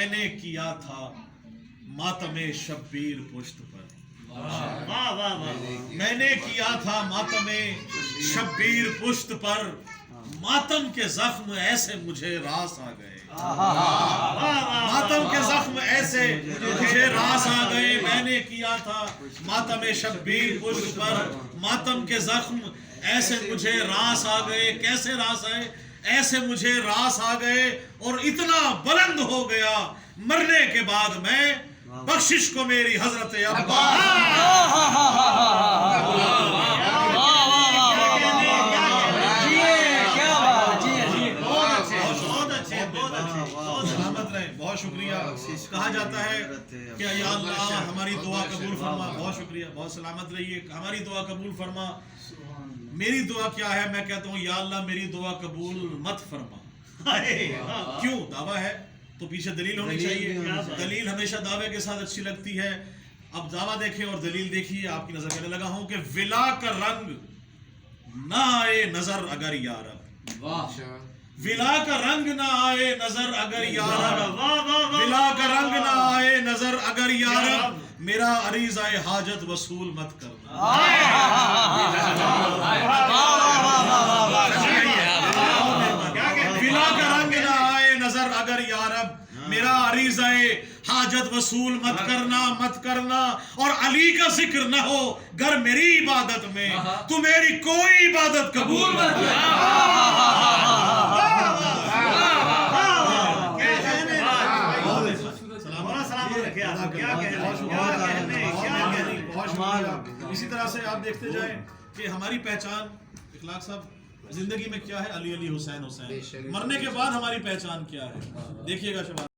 میں نے کیا تھا ماتم شبیر پشت پر، میں نے کیا تھا ماتم شبیر پشت پر، ماتم کے زخم ایسے مجھے راس آ گئے، ماتم کے زخم ایسے مجھے راس آ گئے، میں نے کیا تھا ماتم شبیر پشت پر، ماتم کے زخم ایسے مجھے راس آ گئے، کیسے راس آئے؟ ایسے مجھے راس آ گئے اور اتنا بلند ہو گیا مرنے کے بعد میں، بخشش کو میری حضرت عباس۔ سلامت رہے، بہت شکریہ۔ کہا جاتا ہے کہ یا اللہ ہماری دعا قبول فرما، بہت شکریہ، بہت سلامت رہیے، ہماری دعا قبول فرما۔ میری دعا کیا ہے؟ میں کہتا ہوں یا اللہ میری دعا قبول مت فرما۔ کیوں؟ دعویٰ ہے تو پیچھے دلیل ہونی چاہیے، دلیل ہمیشہ دعوے کے ساتھ اچھی لگتی ہے۔ اب دعویٰ دیکھیں اور دلیل دیکھیے، آپ کی نظر کرنے لگا ہوں کہ ولا کا رنگ نہ آئے نظر اگر یارب، ولا کا رنگ نہ آئے نظر اگر یارب، ولا کا رنگ نہ آئے نظر اگر یارب، میرا عریضہ حاجت وصول مت کرنا۔ ولا کا رنگ نہ آئے نظر اگر یارب، میرا عریضہ حاجت وصول مت کرنا، مت کرنا، اور علی کا ذکر نہ ہو گر میری عبادت میں، تو میری کوئی عبادت قبول مت اسی طرح سے آپ دیکھتے جائیں کہ ہماری پہچان اخلاق صاحب زندگی میں کیا ہے؟ علی علی حسین حسین، مرنے کے بعد ہماری پہچان کیا ہے؟ دیکھیے گا شباب۔